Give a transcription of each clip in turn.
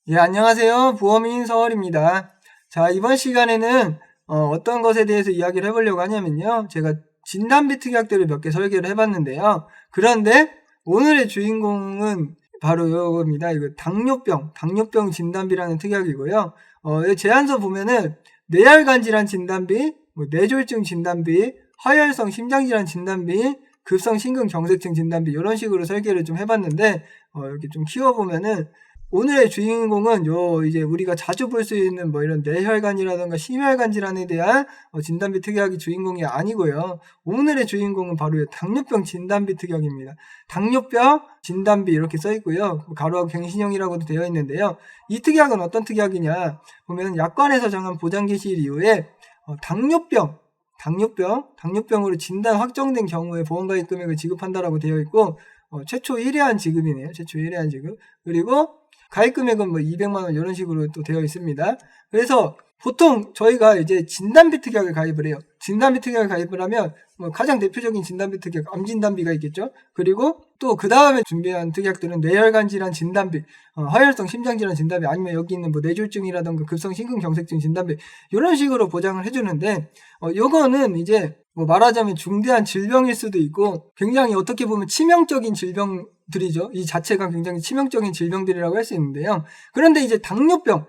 예, 안녕하세요. 보험인 서월입니다. 자, 이번 시간에는 어떤 것에 대해서 이야기를 해보려고 하냐면요. 제가 진단비 특약들을 몇 개 설계를 해봤는데요. 그런데 오늘의 주인공은 바로 이겁니다. 이거 당뇨병 진단비라는 특약이고요. 이 제안서 보면은 뇌혈관 질환 진단비, 뇌졸중 진단비, 하혈성 심장질환 진단비, 급성 심근경색증 진단비 이런 식으로 설계를 좀 해봤는데 이렇게 좀 키워보면은 오늘의 주인공은 이제 우리가 자주 볼 수 있는 이런 뇌혈관이라든가 심혈관 질환에 대한 진단비 특약이 주인공이 아니고요. 오늘의 주인공은 바로 당뇨병 진단비 특약입니다. 당뇨병 진단비 이렇게 써 있고요. 가로하고 갱신형이라고도 되어 있는데요. 이 특약은 어떤 특약이냐 보면 약관에서 정한 보장 개시일 이후에 당뇨병으로 진단 확정된 경우에 보험가입 금액을 지급한다라고 되어 있고 최초 1회한 지급이네요. 최초 1회한 지급. 그리고 가입 금액은 200만 원 이런 식으로 또 되어 있습니다. 그래서 보통 저희가 이제 진단비 특약을 가입을 해요. 진단비 특약을 가입을 하면 가장 대표적인 진단비 특약 암 진단비가 있겠죠. 그리고 또 그 다음에 준비한 특약들은 뇌혈관 질환 진단비, 하혈성 심장 질환 진단비, 아니면 여기 있는 뇌졸중이라든가 급성 심근경색증 진단비 이런 식으로 보장을 해주는데 요거는 이제 말하자면 중대한 질병일 수도 있고 굉장히 어떻게 보면 치명적인 질병들이죠. 이 자체가 굉장히 치명적인 질병들이라고 할 수 있는데요. 그런데 이제 당뇨병은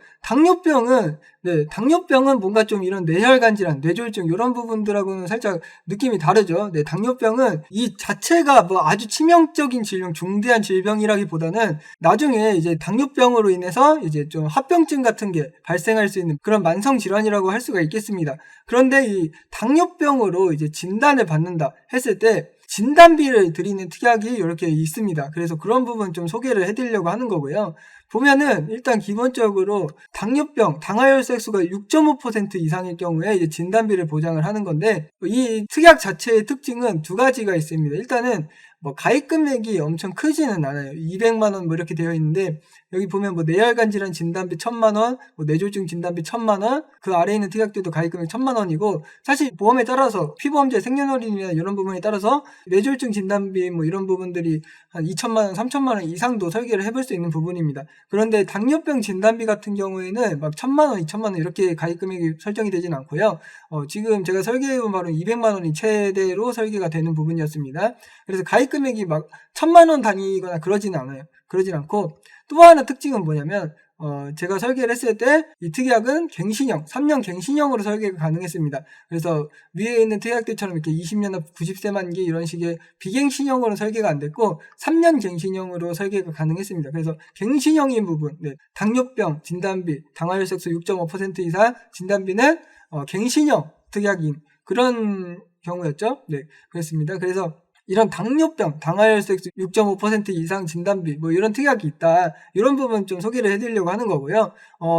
뭔가 좀 이런 뇌혈관 질환, 뇌졸중 이런 부분들하고는 살짝 느낌이 다르죠. 당뇨병은 이 자체가 아주 치명적인 질병, 중대한 질병이라기보다는 나중에 이제 당뇨병으로 인해서 이제 좀 합병증 같은 게 발생할 수 있는 그런 만성 질환이라고 할 수가 있겠습니다. 그런데 이 당뇨병으로 이제 진단을 받는다 했을 때 진단비를 드리는 특약이 이렇게 있습니다. 그래서 그런 부분 좀 소개를 해드리려고 하는 거고요. 보면은 일단 기본적으로 당뇨병, 당하혈색수가 6.5% 이상일 경우에 이제 진단비를 보장을 하는 건데 이 특약 자체의 특징은 두 가지가 있습니다. 일단은 가입 금액이 엄청 크지는 않아요. 200만 원 이렇게 되어 있는데 여기 보면 뇌혈관 질환 진단비 1,000만 원, 뇌졸중 진단비 1,000만 원, 그 아래에 있는 특약들도 가입 금액 1,000만 원이고 사실 보험에 따라서 피보험제 생년월일이나 이런 부분에 따라서 뇌졸중 진단비 이런 부분들이 한 2,000만 원, 3,000만 원 이상도 설계를 해볼 수 있는 부분입니다. 그런데 당뇨병 진단비 같은 경우에는 1,000만 원, 2,000만 원 이렇게 가입 금액이 설정이 되진 않고요. 지금 제가 설계해본 바로 200만 원이 최대로 설계가 되는 부분이었습니다. 그래서 가입 금액이 1,000만 원 단위거나 그러진 않아요. 그러진 않고 또 하나 특징은 뭐냐면 제가 설계를 했을 때 이 특약은 갱신형, 3년 갱신형으로 설계가 가능했습니다. 그래서 위에 있는 특약들처럼 이렇게 20년납 90세 만기 이런 식의 비갱신형으로 설계가 안 됐고 3년 갱신형으로 설계가 가능했습니다. 그래서 갱신형인 부분, 당뇨병 진단비, 당하혈색수 6.5% 이상 진단비는 갱신형 특약인 그런 경우였죠. 그렇습니다. 그래서 이런 당뇨병, 당하혈색수 6.5% 이상 진단비 이런 특약이 있다. 이런 부분 좀 소개를 해드리려고 하는 거고요.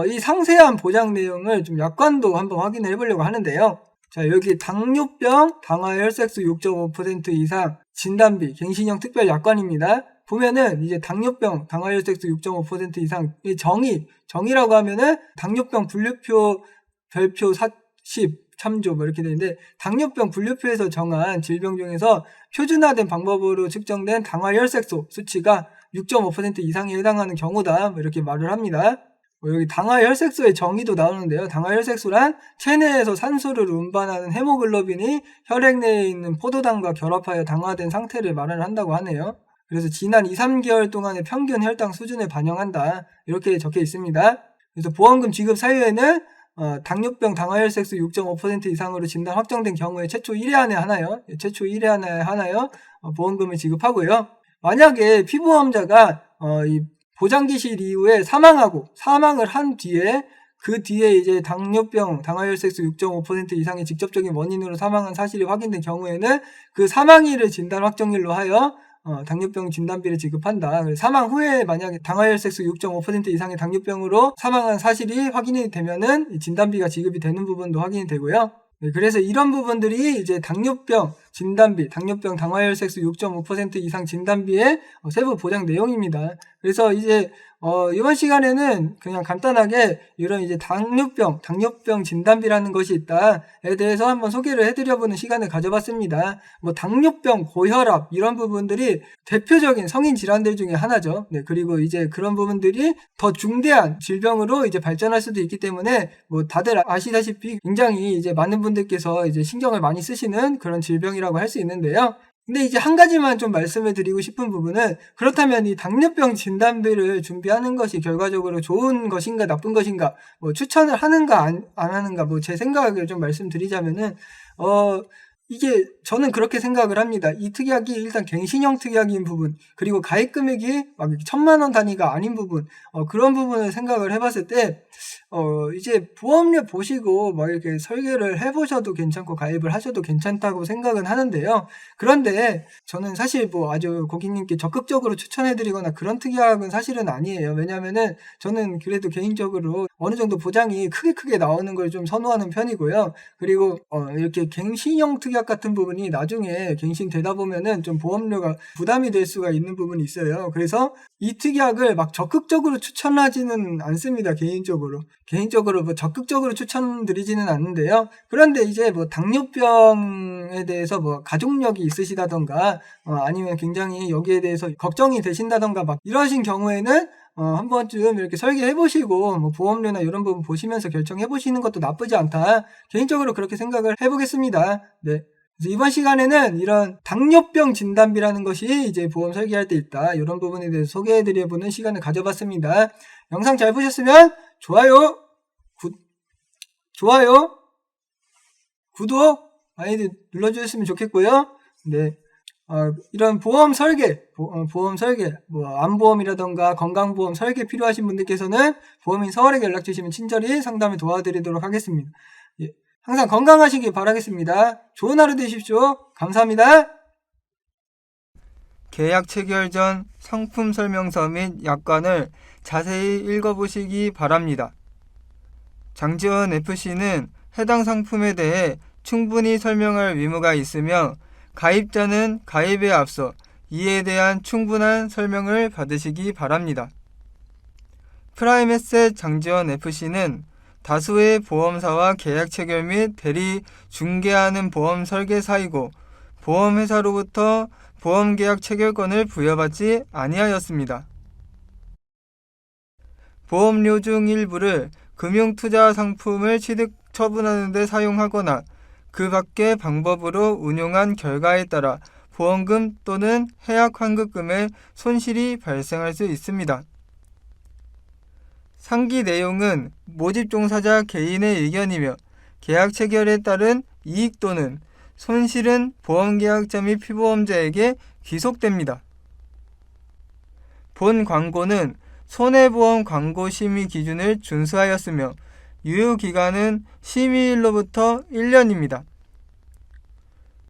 이 상세한 보장 내용을 좀 약관도 한번 확인을 해보려고 하는데요. 자, 여기 당뇨병, 당하혈색수 6.5% 이상 진단비 갱신형 특별 약관입니다. 보면은 이제 당뇨병, 당하혈색수 6.5% 이상 이 정의라고 하면은 당뇨병 분류표 별표 40 참조 이렇게 되는데 당뇨병 분류표에서 정한 질병 중에서 표준화된 방법으로 측정된 당하혈색소 수치가 6.5% 이상에 해당하는 경우다 이렇게 말을 합니다. 여기 당하혈색소의 정의도 나오는데요. 당하혈색소란 체내에서 산소를 운반하는 헤모글로빈이 혈액 내에 있는 포도당과 결합하여 당화된 상태를 말을 한다고 하네요. 그래서 지난 2-3개월 동안의 평균 혈당 수준을 반영한다 이렇게 적혀 있습니다. 그래서 보험금 지급 사유에는 당뇨병, 당하혈색수 6.5% 이상으로 진단 확정된 경우에 최초 1회 안에 하나요. 보험금을 지급하고요. 만약에 피보험자가 이 보장기실 이후에 사망을 한 뒤에 그 뒤에 이제 당뇨병, 당하혈색수 6.5% 이상의 직접적인 원인으로 사망한 사실이 확인된 경우에는 그 사망일을 진단 확정일로 하여 당뇨병 진단비를 지급한다. 사망 후에 만약에 당하혈색수 6.5% 이상의 당뇨병으로 사망한 사실이 확인이 되면은 진단비가 지급이 되는 부분도 확인이 되고요. 그래서 이런 부분들이 이제 당뇨병 진단비, 당뇨병 당하혈색수 6.5% 이상 진단비의 세부 보장 내용입니다. 그래서 이제 이번 시간에는 그냥 간단하게 이런 이제 당뇨병 진단비라는 것이 있다에 대해서 한번 소개를 해드려보는 시간을 가져봤습니다. 뭐 당뇨병, 고혈압 이런 부분들이 대표적인 성인 질환들 중에 하나죠. 네, 그리고 이제 그런 부분들이 더 중대한 질병으로 이제 발전할 수도 있기 때문에 뭐 다들 아시다시피 굉장히 이제 많은 분들께서 이제 신경을 많이 쓰시는 그런 질병이라고 할 수 있는데요. 근데 이제 한 가지만 좀 말씀을 드리고 싶은 부분은, 그렇다면 이 당뇨병 진단비를 준비하는 것이 결과적으로 좋은 것인가 나쁜 것인가, 뭐 추천을 하는가 안 하는가, 뭐 제 생각을 좀 말씀드리자면은 이게 저는 그렇게 생각을 합니다. 이 특약이 일단 갱신형 특약인 부분, 그리고 가입 금액이 막 1,000만 원 단위가 아닌 부분, 그런 부분을 생각을 해봤을 때 이제 보험료 보시고 막 이렇게 설계를 해보셔도 괜찮고 가입을 하셔도 괜찮다고 생각은 하는데요. 그런데 저는 사실 뭐 아주 고객님께 적극적으로 추천해드리거나 그런 특약은 사실은 아니에요. 왜냐면은 저는 그래도 개인적으로 어느 정도 보장이 크게 나오는 걸 좀 선호하는 편이고요. 그리고 이렇게 갱신형 특약 같은 부분이 나중에 갱신되다 보면은 좀 보험료가 부담이 될 수가 있는 부분이 있어요. 그래서 이 특약을 막 적극적으로 추천하지는 않습니다. 개인적으로 뭐 적극적으로 추천드리지는 않는데요. 그런데 이제 뭐 당뇨병에 대해서 뭐 가족력이 있으시다던가 아니면 굉장히 여기에 대해서 걱정이 되신다던가 막 이러신 경우에는 한 번쯤 이렇게 설계해보시고 뭐 보험료나 이런 부분 보시면서 결정해보시는 것도 나쁘지 않다. 개인적으로 그렇게 생각을 해보겠습니다. 네. 그래서 이번 시간에는 이런 당뇨병 진단비라는 것이 이제 보험 설계할 때 있다, 이런 부분에 대해서 소개해드려보는 시간을 가져봤습니다. 영상 잘 보셨으면 좋아요, 구독 많이 눌러주셨으면 좋겠고요. 네. 이런 보험 설계, 뭐 암보험이라던가 건강보험 설계 필요하신 분들께서는 보험인 서울에 연락 주시면 친절히 상담을 도와드리도록 하겠습니다. 예, 항상 건강하시길 바라겠습니다. 좋은 하루 되십시오. 감사합니다. 계약 체결 전 상품 설명서 및 약관을 자세히 읽어보시기 바랍니다. 장지원 FC는 해당 상품에 대해 충분히 설명할 의무가 있으며 가입자는 가입에 앞서 이에 대한 충분한 설명을 받으시기 바랍니다. 프라임에셋 장지원 FC는 다수의 보험사와 계약 체결 및 대리 중개하는 보험 설계사이고 보험회사로부터 보험계약 체결권을 부여받지 아니하였습니다. 보험료 중 일부를 금융투자 상품을 취득 처분하는 데 사용하거나 그 밖의 방법으로 운용한 결과에 따라 보험금 또는 해약 환급금의 손실이 발생할 수 있습니다. 상기 내용은 모집 종사자 개인의 의견이며 계약 체결에 따른 이익 또는 손실은 보험계약자 및 피보험자에게 귀속됩니다. 본 광고는 손해보험 광고 심의 기준을 준수하였으며 유효기간은 심의일로부터 1년입니다.